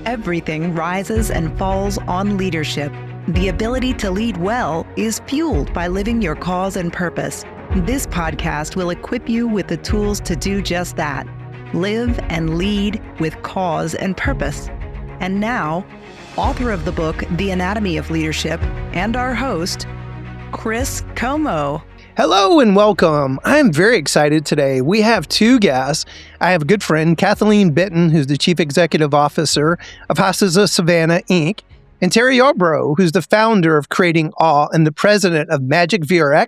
Everything rises and falls on leadership. The ability to lead well is fueled by living your cause and purpose. This podcast will equip you with the tools to do just that. Live and lead with cause and purpose. And now, author of the book, The Anatomy of Leadership, and our host, Chris Como. Hello and welcome. I'm very excited today. We have two guests. I have a good friend, Kathleen Benton, who's the Chief Executive Officer of Hospice And Savannah, Inc., and Teri Yarbrow, who's the founder of Creating Awe and the president of Magic VRX,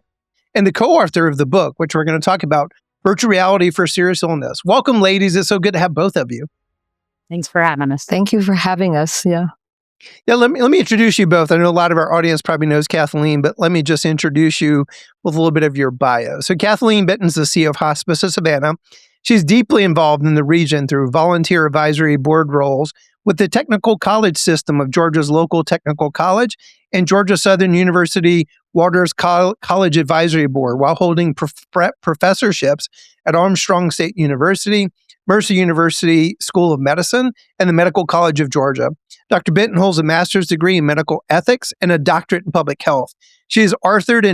and the co-author of the book, which we're going to talk about, Virtual Reality for Serious Illness. Welcome, ladies. It's so good to have both of you. Thanks for having us. Thank you for having us. Yeah, let me introduce you both. I know a lot of our audience probably knows Kathleen, but let me just introduce you with a little bit of your bio. So Kathleen Benton's the CEO of Hospice of Savannah. She's deeply involved in the region through volunteer advisory board roles with the technical college system of Georgia's local technical college and Georgia Southern University Waters College Advisory Board, while holding professorships at Armstrong State University, Mercer University School of Medicine, and the Medical College of Georgia. Dr. Benton holds a master's degree in medical ethics and a doctorate in public health. She has authored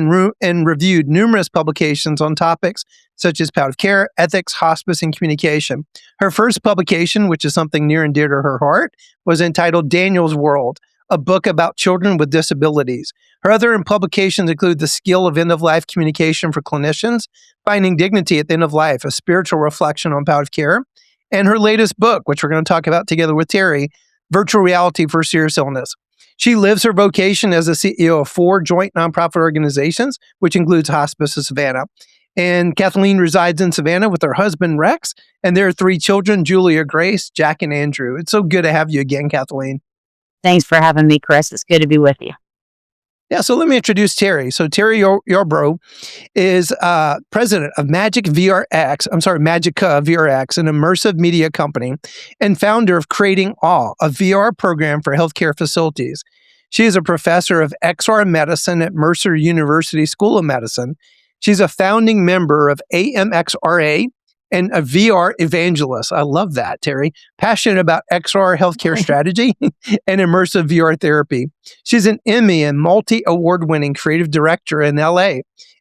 and reviewed numerous publications on topics such as palliative care, ethics, hospice, and communication. Her first publication, which is something near and dear to her heart, was entitled Daniel's World, a book about children with disabilities. Her other publications include The Skill of End-of-Life Communication for Clinicians, Finding Dignity at the End of Life, a spiritual reflection on palliative care, and her latest book, which we're going to talk about together with Teri, Virtual Reality for Serious Illness. She lives her vocation as the CEO of 4 joint nonprofit organizations, which includes Hospice of Savannah. And Kathleen resides in Savannah with her husband, Rex, and their 3 children, Julia, Grace, Jack, and Andrew. It's so good to have you again, Kathleen. Thanks for having me, Chris. It's good to be with you. Yeah, so let me introduce Teri. So Teri Yarbrow is president of Magica VRX, an immersive media company, and founder of Creating Awe, a VR program for healthcare facilities. She is a professor of XR medicine at Mercer University School of Medicine. She's a founding member of AMXRA and a VR evangelist. I love that, Teri. Passionate about XR healthcare strategy and immersive VR therapy. She's an Emmy and multi-award winning creative director in LA.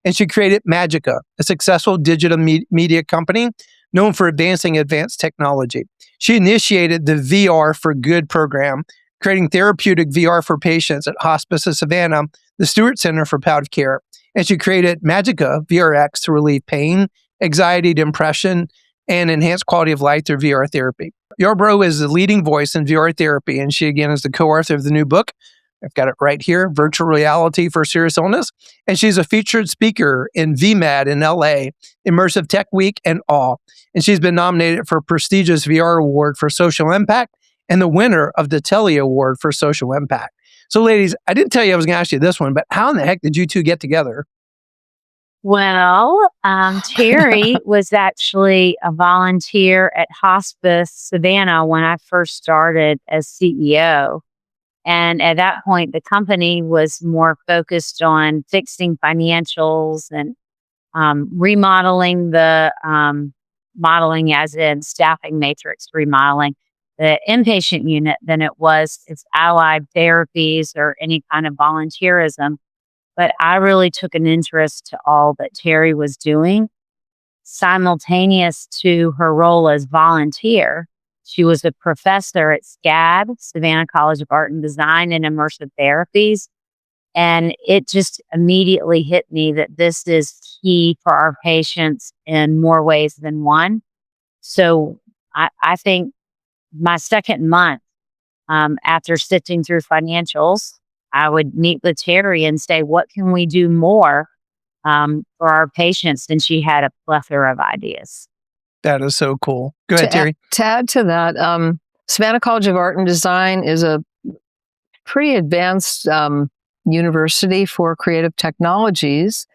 And she created Magica, a successful digital media company known for advancing advanced technology. She initiated the VR for Good program, creating therapeutic VR for patients at Hospice of Savannah, the Stewart Center for Palliative Care. And she created Magica VRX to relieve pain, anxiety, depression, and enhance quality of life through VR therapy. Yarbrow is the leading voice in VR therapy, and she, again, is the co-author of the new book. I've got it right here, Virtual Reality for Serious Illness. And she's a featured speaker in VMAD in LA, Immersive Tech Week, and Awe. And she's been nominated for a prestigious VR award for social impact and the winner of the Telly Award for social impact. So, ladies, I didn't tell you I was going to ask you this one, but how in the heck did you two get together? Well, Teri was actually a volunteer at Hospice Savannah when I first started as CEO. And at that point, the company was more focused on fixing financials and remodeling the modeling, as in staffing matrix remodeling, the inpatient unit than it was its allied therapies or any kind of volunteerism. But I really took an interest to all that Teri was doing. Simultaneous to her role as volunteer, she was a professor at SCAD, Savannah College of Art and Design, in immersive therapies. And it just immediately hit me that this is key for our patients in more ways than one. So I think my second month after sifting through financials, I would meet with Teri and say, what can we do more for our patients? And she had a plethora of ideas. That is so cool. Go ahead, Teri. To add to that, Savannah College of Art and Design is a pretty advanced university for creative technologies.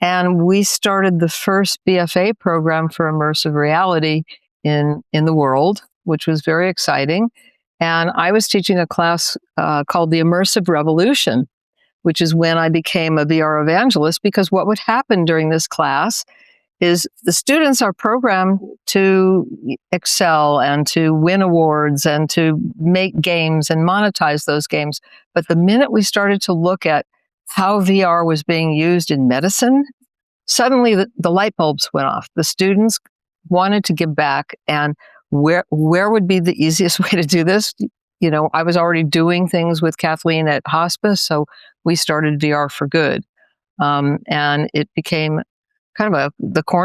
And we started the first BFA program for immersive reality in the world, which was very exciting. And I was teaching a class called The Immersive Revolution, which is when I became a VR evangelist, because what would happen during this class is the students are programmed to excel and to win awards and to make games and monetize those games. But the minute we started to look at how VR was being used in medicine, suddenly the light bulbs went off. The students wanted to give back, and where would be the easiest way to do this? I was already doing things with Kathleen at hospice, so we started VR for Good. And it became kind of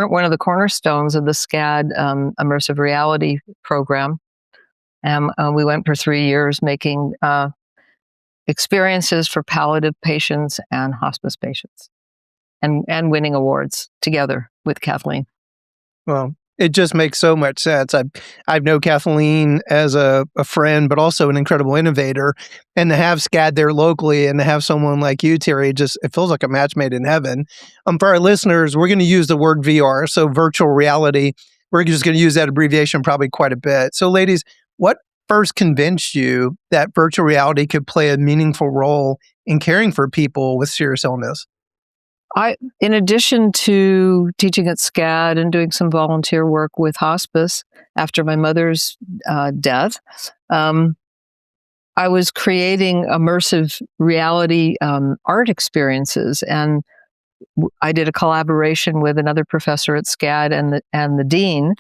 one of the cornerstones of the SCAD immersive reality program. And we went for 3 years making experiences for palliative patients and hospice patients, and winning awards together with Kathleen. Well, it just makes so much sense. I've known Kathleen as a friend, but also an incredible innovator. And to have SCAD there locally and to have someone like you, Teri, it feels like a match made in heaven. For our listeners, we're going to use the word VR, so virtual reality. We're just going to use that abbreviation probably quite a bit. So ladies, what first convinced you that virtual reality could play a meaningful role in caring for people with serious illness? In addition to teaching at SCAD and doing some volunteer work with hospice after my mother's death, I was creating immersive reality art experiences, and I did a collaboration with another professor at SCAD and the dean,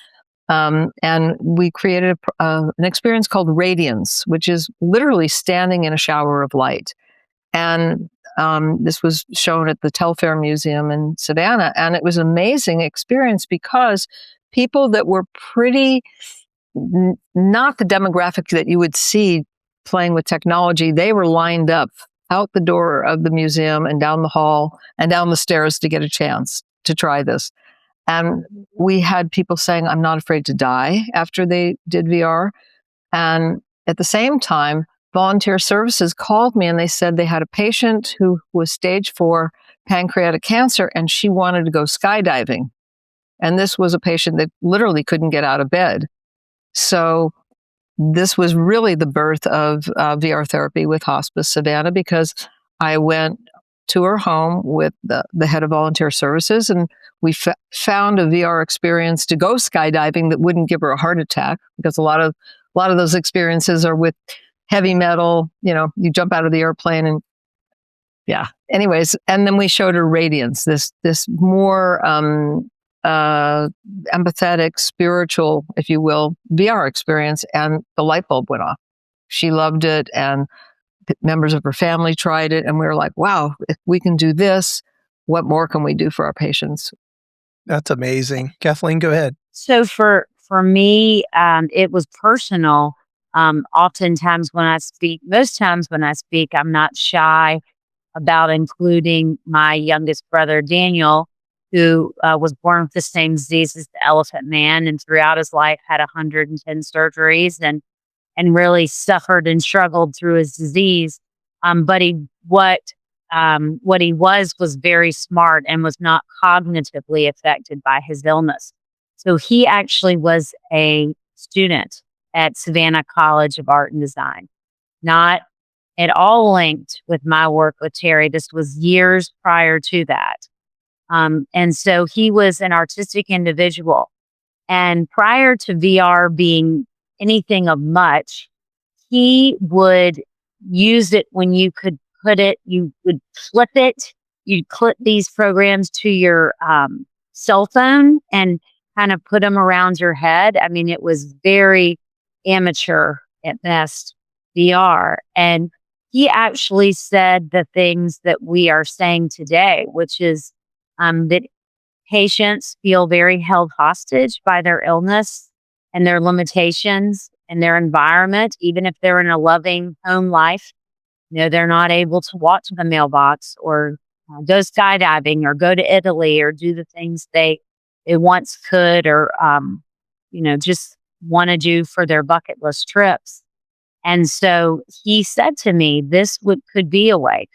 and we created an experience called Radiance, which is literally standing in a shower of light. And this was shown at the Telfair Museum in Savannah, and it was an amazing experience because people that were pretty not the demographic that you would see playing with technology, they were lined up out the door of the museum and down the hall and down the stairs to get a chance to try this. And we had people saying, "I'm not afraid to die," after they did VR. And at the same time, Volunteer Services called me and they said they had a patient who was stage 4 pancreatic cancer and she wanted to go skydiving. And this was a patient that literally couldn't get out of bed. So this was really the birth of VR therapy with Hospice Savannah, because I went to her home with the head of Volunteer Services, and we found a VR experience to go skydiving that wouldn't give her a heart attack, because a lot of those experiences are with heavy metal, you jump out of the airplane and yeah. Anyways, and then we showed her Radiance, this more empathetic, spiritual, if you will, VR experience, and the light bulb went off. She loved it, and members of her family tried it, and we were like, wow, if we can do this, what more can we do for our patients? That's amazing. Kathleen, go ahead. So for me, it was personal. Oftentimes when I speak, most times when I speak, I'm not shy about including my youngest brother, Daniel, who was born with the same disease as the elephant man, and throughout his life had 110 surgeries and really suffered and struggled through his disease. But what he was very smart and was not cognitively affected by his illness. So he actually was a student at Savannah College of Art and Design, not at all linked with my work with Teri. This was years prior to that. And so he was an artistic individual. And prior to VR being anything of much, he would use it when you could put it, you would flip it, you'd clip these programs to your cell phone and kind of put them around your head. I mean, it was very amateur at best, VR. And he actually said the things that we are saying today, which is that patients feel very held hostage by their illness and their limitations and their environment, even if they're in a loving home life. They're not able to walk to the mailbox or go skydiving or go to Italy or do the things they once could or, just want to do for their bucket list trips. And so he said to me, this could be a way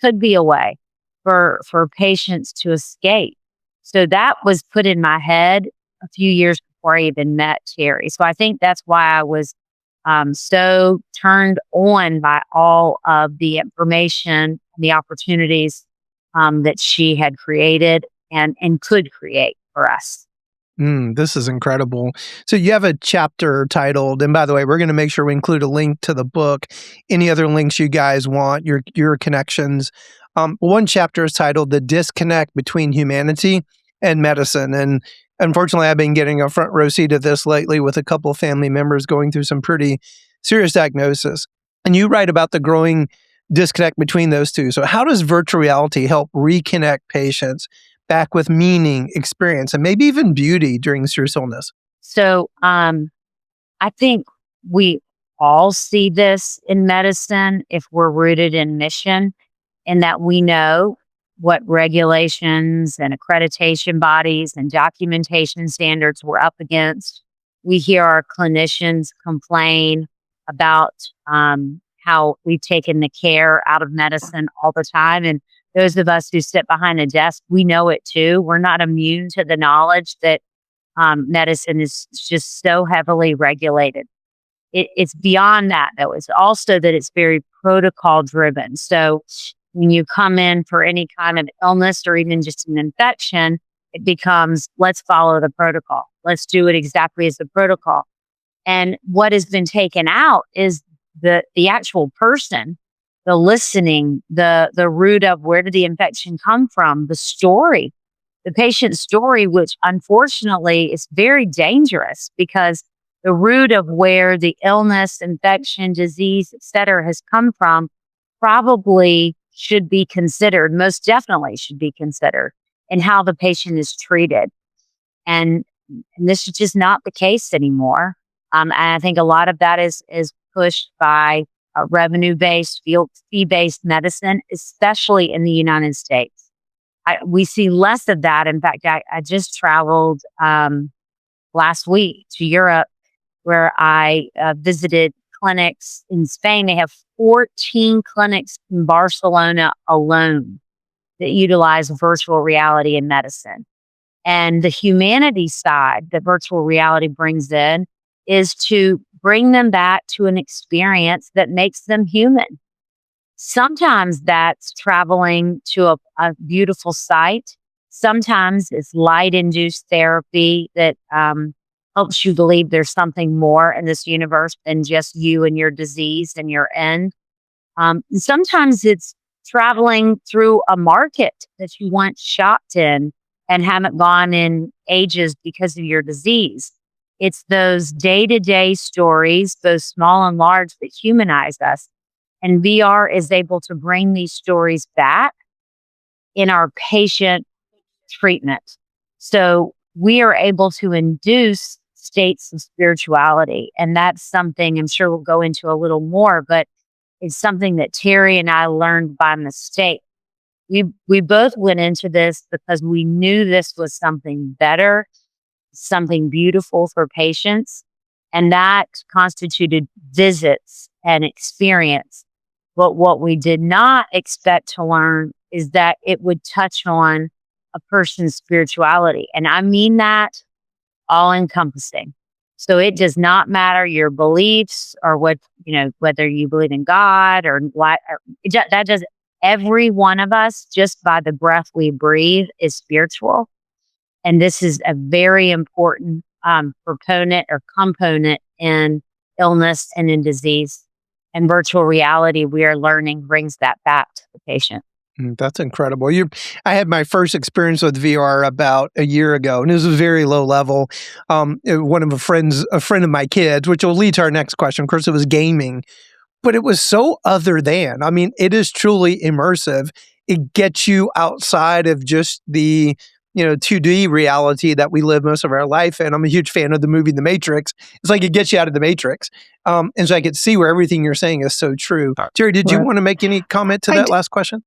for patients to escape. So that was put in my head a few years before I even met Teri. So I think that's why I was so turned on by all of the information and the opportunities that she had created and could create for us. This is incredible. So you have a chapter titled, and by the way, we're going to make sure we include a link to the book, any other links you guys want, your connections. One chapter is titled The Disconnect Between Humanity and Medicine. And unfortunately, I've been getting a front row seat of this lately with a couple of family members going through some pretty serious diagnosis. And you write about the growing disconnect between those two. So how does virtual reality help reconnect patients back with meaning, experience, and maybe even beauty during serious illness? So I think we all see this in medicine if we're rooted in mission, in that we know what regulations and accreditation bodies and documentation standards we're up against. We hear our clinicians complain about how we've taken the care out of medicine all the time. And those of us who sit behind a desk, we know it too. We're not immune to the knowledge that medicine is just so heavily regulated. It's beyond that, though. It's also that it's very protocol driven. So when you come in for any kind of illness or even just an infection, it becomes, let's follow the protocol. Let's do it exactly as the protocol. And what has been taken out is the actual person, the listening, the root of where did the infection come from, the story, the patient's story, which unfortunately is very dangerous because the root of where the illness, infection, disease, et cetera, has come from probably should be considered, most definitely should be considered in how the patient is treated. And this is just not the case anymore. And I think a lot of that is pushed by revenue-based, fee-based medicine, especially in the United States. We see less of that. In fact, I just traveled last week to Europe, where I visited clinics in Spain. They have 14 clinics in Barcelona alone that utilize virtual reality in medicine. And the humanity side that virtual reality brings in is to bring them back to an experience that makes them human. Sometimes that's traveling to a beautiful site. Sometimes it's light-induced therapy that helps you believe there's something more in this universe than just you and your disease and your end. Sometimes it's traveling through a market that you once shopped in and haven't gone in ages because of your disease. It's those day-to-day stories, both small and large, that humanize us. And VR is able to bring these stories back in our patient treatment. So we are able to induce states of spirituality. And that's something I'm sure we'll go into a little more, but it's something that Teri and I learned by mistake. We both went into this because we knew this was something better, something beautiful for patients, and that constituted visits and experience. But what we did not expect to learn is that it would touch on a person's spirituality. And I mean that all encompassing. So it does not matter your beliefs or what, whether you believe in God or what, that does. Every one of us, just by the breath we breathe, is spiritual. And this is a very important proponent or component in illness and in disease. And virtual reality, we are learning, brings that back to the patient. That's incredible. I had my first experience with VR about a year ago, and it was very low level. One of a friend of my kids, which will lead to our next question. Of course, it was gaming, but it was so other than. I mean, it is truly immersive. It gets you outside of just the 2D reality that we live most of our life in. I'm a huge fan of the movie The Matrix. It's like it gets you out of the Matrix. And so I could see where everything you're saying is so true. Teri, did you want to make any comment to that last question?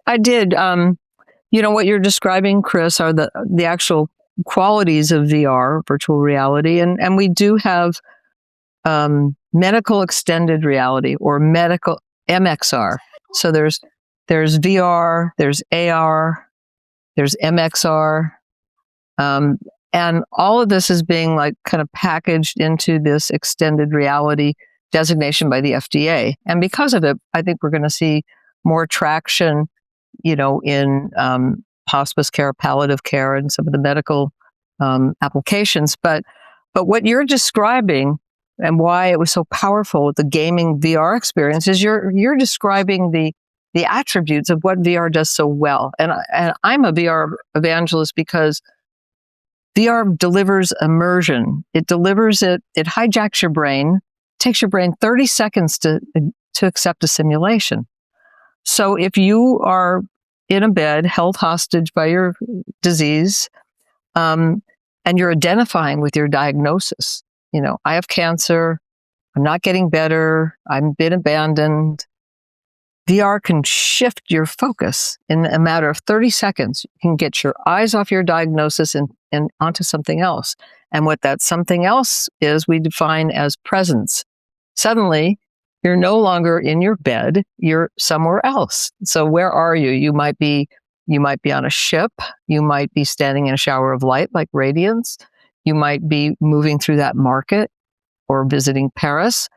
I did. What you're describing, Chris, are the actual qualities of VR, virtual reality. And we do have medical extended reality or medical MXR. So there's VR, there's AR, there's MXR. And all of this is being kind of packaged into this extended reality designation by the FDA. And because of it, I think we're going to see more traction, in hospice care, palliative care, and some of the medical applications. But what you're describing and why it was so powerful with the gaming VR experience is you're describing the attributes of what VR does so well. And I'm a VR evangelist because VR delivers immersion. It hijacks your brain, takes your brain 30 seconds to accept a simulation. So if you are in a bed, held hostage by your disease, and you're identifying with your diagnosis, I have cancer, I'm not getting better, I've been abandoned. VR can shift your focus in a matter of 30 seconds. You can get your eyes off your diagnosis and onto something else. And what that something else is, we define as presence. Suddenly, you're no longer in your bed, you're somewhere else. So where are you? You might be on a ship. You might be standing in a shower of light like radiance. You might be moving through that market or visiting Paris.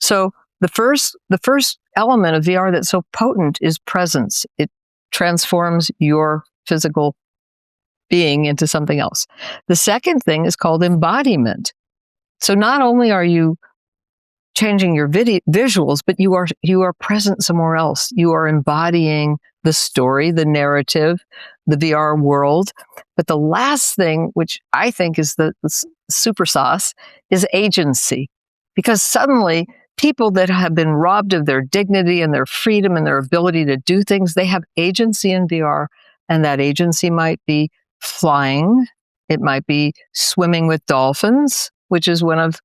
So the first element of VR that's so potent is presence. It transforms your physical being into something else. The second thing is called embodiment. So not only are you changing your visuals, but you are present somewhere else. You are embodying the story, the narrative, the VR world. But the last thing, which I think is the super sauce, is agency. Because suddenly, people that have been robbed of their dignity and their freedom and their ability to do things, they have agency in VR. And that agency might be flying. It might be swimming with dolphins, which is one of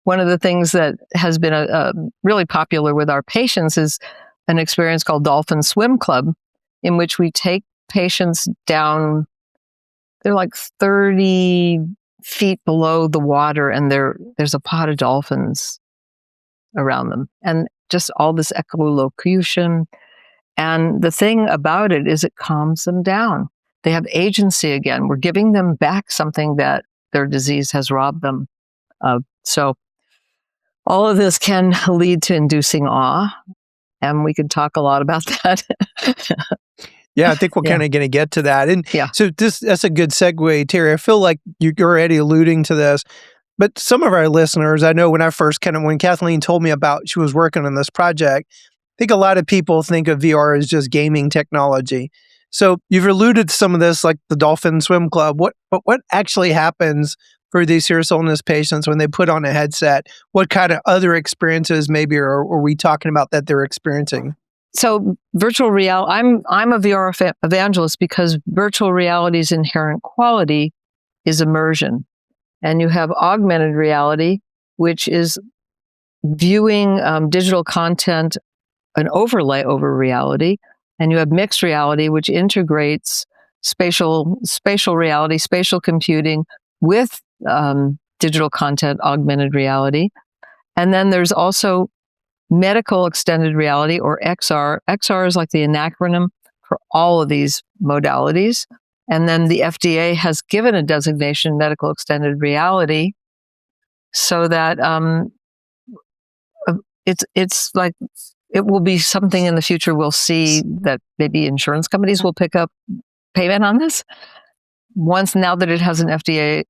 the things that has been really popular with our patients is an experience called Dolphin Swim Club, in which we take patients down, they're like 30 feet below the water, and there's a pod of dolphins around them, and just all this echolocation. And the thing about it is it calms them down. They have agency again. We're giving them back something that their disease has robbed them of. So all of this can lead to inducing awe, and we could talk a lot about that. Yeah, I think we're kind of going to get to that. And so that's a good segue, Teri. I feel like you're already alluding to this, but some of our listeners, I know when Kathleen told me about she was working on this project, I think a lot of people think of VR as just gaming technology. So you've alluded to some of this, like the Dolphin Swim Club. What actually happens for these serious illness patients when they put on a headset? What kind of other experiences maybe are we talking about that they're experiencing? So virtual reality, I'm a VR evangelist because virtual reality's inherent quality is immersion. And you have augmented reality, which is viewing digital content, an overlay over reality. And you have mixed reality, which integrates spatial reality, spatial computing with digital content, augmented reality. And then there's also medical extended reality, or XR. XR is like the acronym for all of these modalities. And then the FDA has given a designation, medical extended reality, so that it's like it will be something in the future we'll see that maybe insurance companies will pick up payment on this. Now that it has an FDA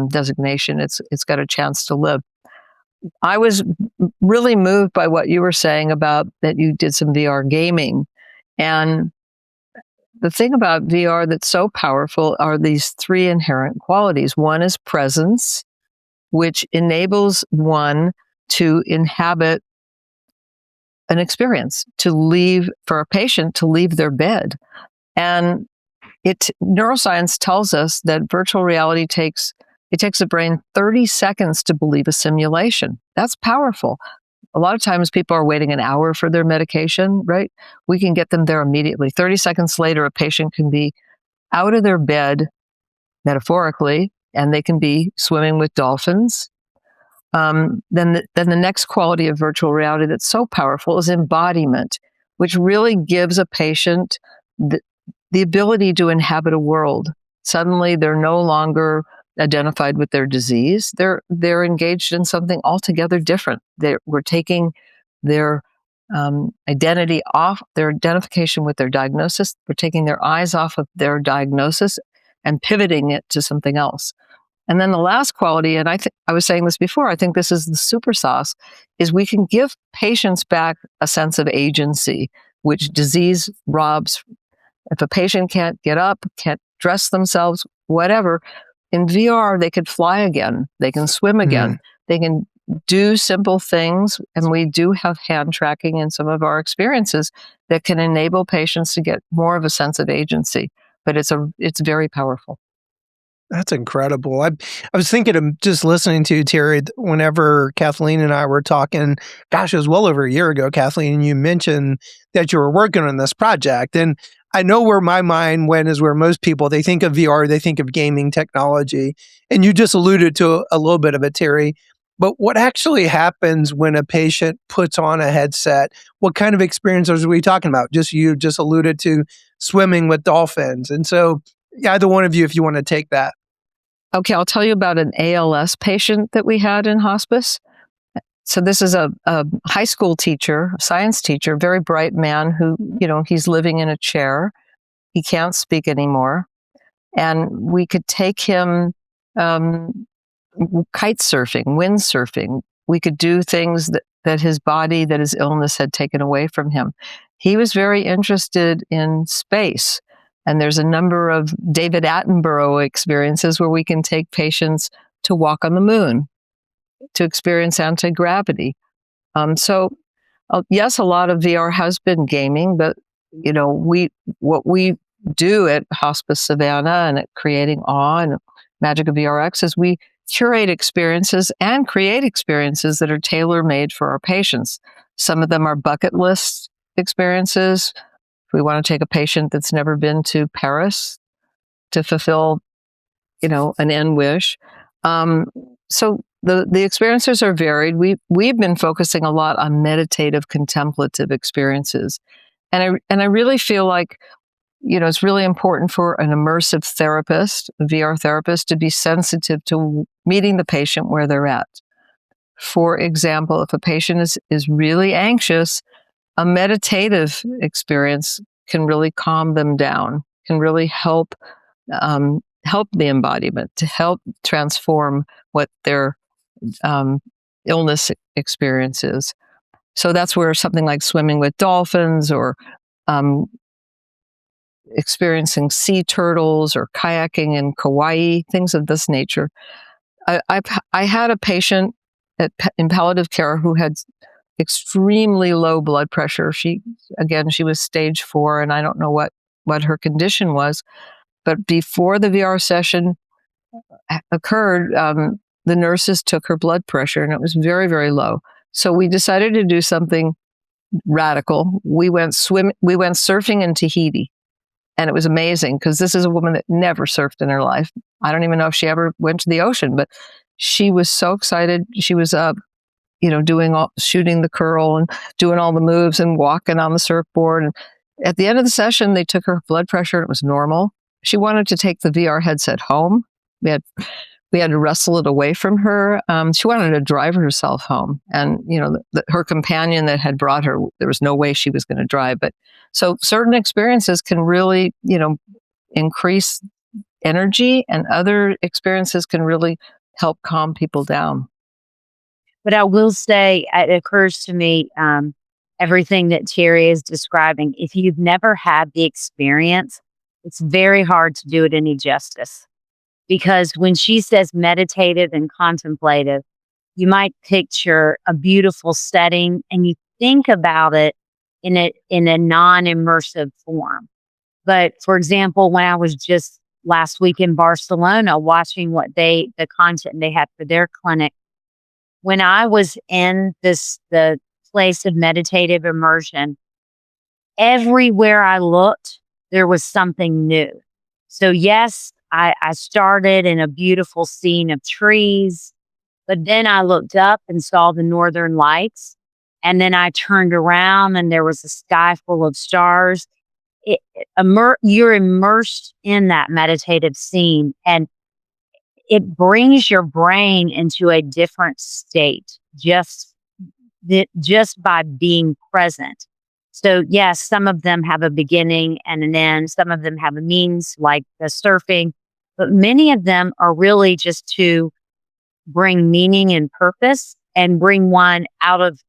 designation, it's got a chance to live. I was really moved by what you were saying about that you did some VR gaming. And the thing about VR that's so powerful are these three inherent qualities. One is presence, which enables one to inhabit an experience, for a patient to leave their bed. And neuroscience tells us that virtual reality takes the brain 30 seconds to believe a simulation. That's powerful. A lot of times people are waiting an hour for their medication, right? We can get them there immediately. 30 seconds later, a patient can be out of their bed, metaphorically, and they can be swimming with dolphins. Then the next quality of virtual reality that's so powerful is embodiment, which really gives a patient the ability to inhabit a world. Suddenly, they're no longer identified with their disease. They're engaged in something altogether different. We're taking their identity off, their identification with their diagnosis. We're taking their eyes off of their diagnosis and pivoting it to something else. And then the last quality, and I was saying this before, I think this is the super sauce, is we can give patients back a sense of agency, which disease robs. If a patient can't get up, can't dress themselves, whatever, in VR, they could fly again. They can swim again. They can do simple things. And we do have hand tracking in some of our experiences that can enable patients to get more of a sense of agency. But it's very powerful. That's incredible. I was thinking of just listening to you, Teri, whenever Kathleen and I were talking, gosh, it was well over a year ago, Kathleen, and you mentioned that you were working on this project. And I know where my mind went is where most people, they think of VR, they think of gaming technology. And you just alluded to a little bit of it, Teri. But what actually happens when a patient puts on a headset? What kind of experiences are we talking about? You just alluded to swimming with dolphins. And so either one of you, if you want to take that. Okay, I'll tell you about an ALS patient that we had in hospice. So this is a high school teacher, a science teacher, very bright man who, he's living in a chair. He can't speak anymore. And we could take him kite surfing, windsurfing. We could do things that his body, that his illness had taken away from him. He was very interested in space. And there's a number of David Attenborough experiences where we can take patients to walk on the moon, to experience anti-gravity. Yes, a lot of VR has been gaming, but what we do at Hospice Savannah and at Creating Awe and Magic of VRX is we curate experiences and create experiences that are tailor-made for our patients. Some of them are bucket list experiences. We want to take a patient that's never been to Paris to fulfill, an end wish. So the experiences are varied. We've been focusing a lot on meditative, contemplative experiences, and I really feel like, it's really important for an immersive therapist, a VR therapist, to be sensitive to meeting the patient where they're at. For example, if a patient is really anxious, a meditative experience can really calm them down, can really help the embodiment, to help transform what their illness experience is. So that's where something like swimming with dolphins or experiencing sea turtles or kayaking in Kauai, things of this nature. I had a patient in palliative care who had extremely low blood pressure. She was stage 4, and I don't know what her condition was. But before the VR session occurred, the nurses took her blood pressure, and it was very, very low. So we decided to do something radical. We went surfing in Tahiti, and it was amazing because this is a woman that never surfed in her life. I don't even know if she ever went to the ocean, but she was so excited. She was shooting the curl and doing all the moves and walking on the surfboard. And at the end of the session, they took her blood pressure and it was normal. She wanted to take the VR headset home. We had to wrestle it away from her. She wanted to drive herself home. And, her companion that had brought her, there was no way she was going to drive. But so certain experiences can really, increase energy, and other experiences can really help calm people down. But I will say, it occurs to me, everything that Teri is describing, if you've never had the experience, it's very hard to do it any justice. Because when she says meditative and contemplative, you might picture a beautiful setting and you think about it in a non-immersive form. But for example, when I was just last week in Barcelona watching the content they had for their clinic, when I was in the place of meditative immersion, everywhere I looked, there was something new. So yes, I started in a beautiful scene of trees, but then I looked up and saw the northern lights. And then I turned around and there was a sky full of stars. You're immersed in that meditative scene, and it brings your brain into a different state just by being present. So yes, some of them have a beginning and an end. Some of them have a means, like the surfing. but many of them are really just to bring meaning and purpose and bring one out of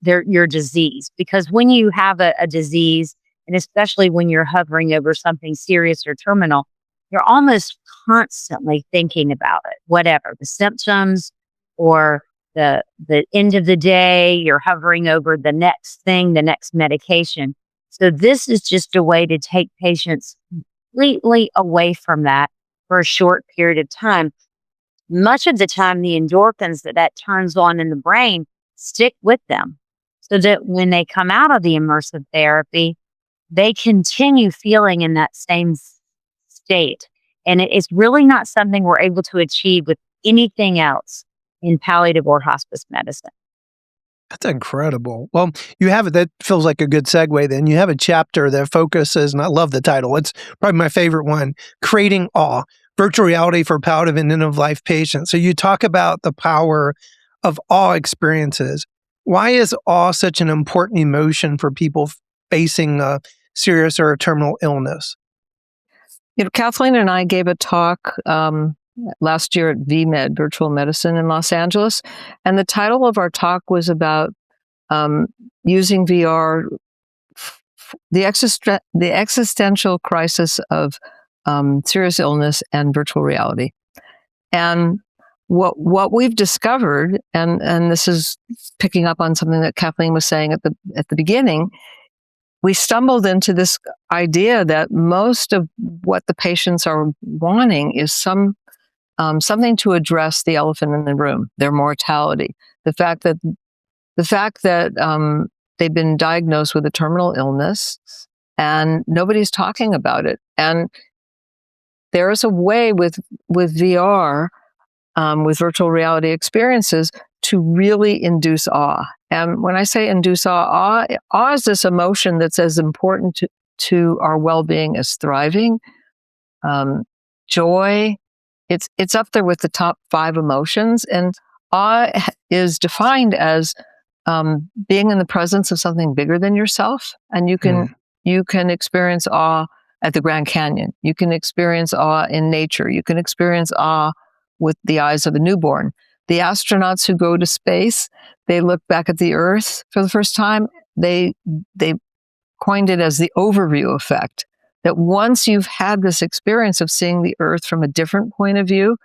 your disease. Because when you have a disease, and especially when you're hovering over something serious or terminal, you're almost constantly thinking about it, whatever the symptoms or the end of the day, you're hovering over the next thing, the next medication. So this is just a way to take patients completely away from that for a short period of time. Much of the time, the endorphins that turns on in the brain stick with them, so that when they come out of the immersive therapy, they continue feeling in that same state. And it's really not something we're able to achieve with anything else in palliative or hospice medicine. That's incredible. Well, that feels like a good segue then. You have a chapter that focuses, and I love the title. It's probably my favorite one, Creating Awe, Virtual Reality for Palliative and End-of-Life Patients. So you talk about the power of awe experiences. Why is awe such an important emotion for people facing a serious or a terminal illness? Kathleen and I gave a talk last year at VMed, Virtual Medicine in Los Angeles. And the title of our talk was about using VR, the existential crisis of serious illness and virtual reality. And what we've discovered, and this is picking up on something that Kathleen was saying at the beginning, we stumbled into this idea that most of what the patients are wanting is something to address the elephant in the room, their mortality, the fact that they've been diagnosed with a terminal illness and nobody's talking about it. And there is a way with VR, with virtual reality experiences, to really induce awe. And when I say induce awe is this emotion that's as important to our well-being as thriving. Joy, it's up there with the top 5 emotions. And awe is defined as being in the presence of something bigger than yourself. And you can experience awe at the Grand Canyon. You can experience awe in nature. You can experience awe with the eyes of a newborn. The astronauts who go to space, they look back at the Earth for the first time. They coined it as the overview effect, that once you've had this experience of seeing the Earth from a different point of view,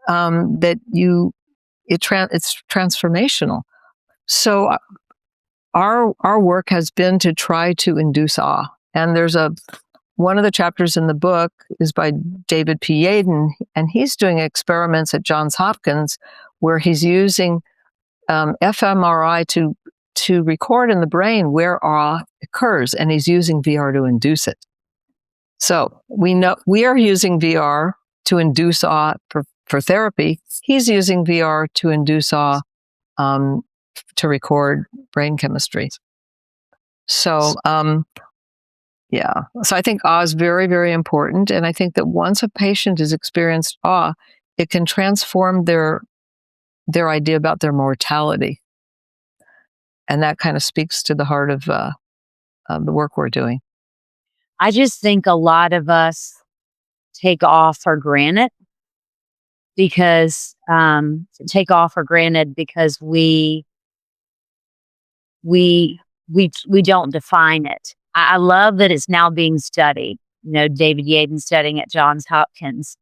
it's transformational. So our work has been to try to induce awe. And there's one of the chapters in the book is by David P. Yaden, and he's doing experiments at Johns Hopkins where he's using fMRI to record in the brain where awe occurs, and he's using VR to induce it. So we know we are using VR to induce awe for therapy. He's using VR to induce awe to record brain chemistry. So so I think awe is very, very important. And I think that once a patient has experienced awe, it can transform their idea about their mortality. And that kind of speaks to the heart of the work we're doing. I just think a lot of us take awe for granted because we don't define it. I love that it's now being studied. David Yaden studying at Johns Hopkins,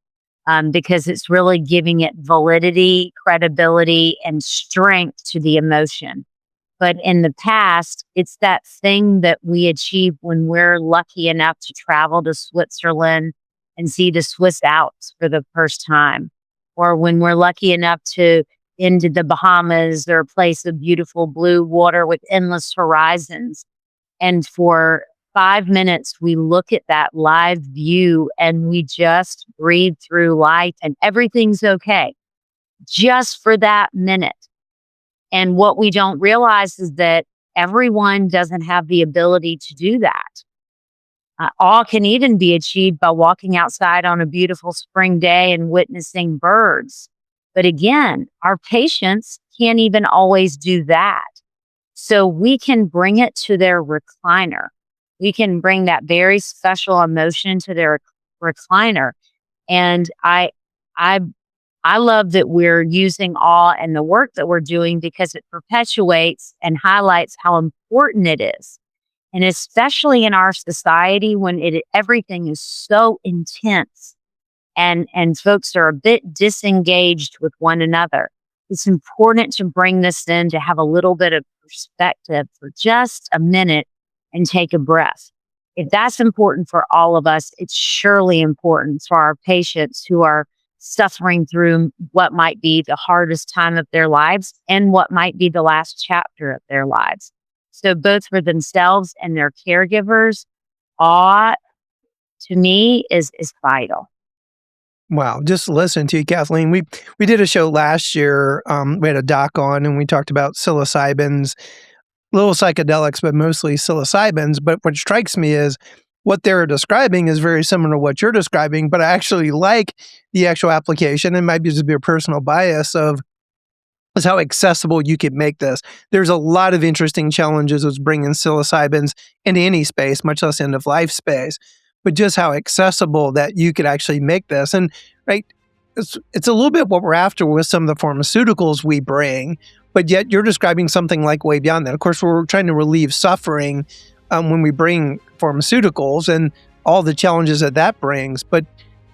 because it's really giving it validity, credibility, and strength to the emotion. But in the past, it's that thing that we achieve when we're lucky enough to travel to Switzerland and see the Swiss Alps for the first time, or when we're lucky enough to into the Bahamas or a place of beautiful blue water with endless horizons. And for 5 minutes, we look at that live view and we just breathe through life and everything's okay just for that minute. And what we don't realize is that everyone doesn't have the ability to do that. Awe can even be achieved by walking outside on a beautiful spring day and witnessing birds. But again, our patients can't even always do that. So we can bring it to their recliner. We can bring that very special emotion to their recliner. And I love that we're using awe in the work that we're doing because it perpetuates and highlights how important it is. And especially in our society when everything is so intense and folks are a bit disengaged with one another. It's important to bring this in, to have a little bit of perspective for just a minute and take a breath. If that's important for all of us, it's surely important for our patients who are suffering through what might be the hardest time of their lives and what might be the last chapter of their lives. So both for themselves and their caregivers, awe to me is vital. Wow. Just listen to you, Kathleen. We did a show last year. We had a doc on and we talked about psilocybins, little psychedelics, but mostly psilocybins. But what strikes me is what they're describing is very similar to what you're describing, but I actually like the actual application. It might just be a personal bias of is how accessible you could make this. There's a lot of interesting challenges with bringing psilocybins into any space, much less end of life space, but just how accessible that you could actually make this. And right, it's a little bit what we're after with some of the pharmaceuticals we bring, but yet you're describing something like way beyond that. Of course, we're trying to relieve suffering when we bring pharmaceuticals and all the challenges that brings, but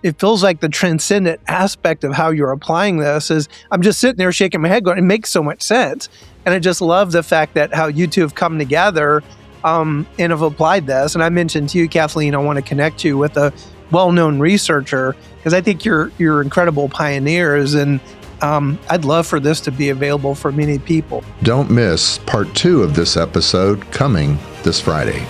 it feels like the transcendent aspect of how you're applying this is, I'm just sitting there shaking my head going, it makes so much sense. And I just love the fact that how you two have come together and have applied this. And I mentioned to you, Kathleen, I want to connect you with a well-known researcher because I think you're incredible pioneers. And I'd love for this to be available for many people. Don't miss part 2 of this episode coming this Friday.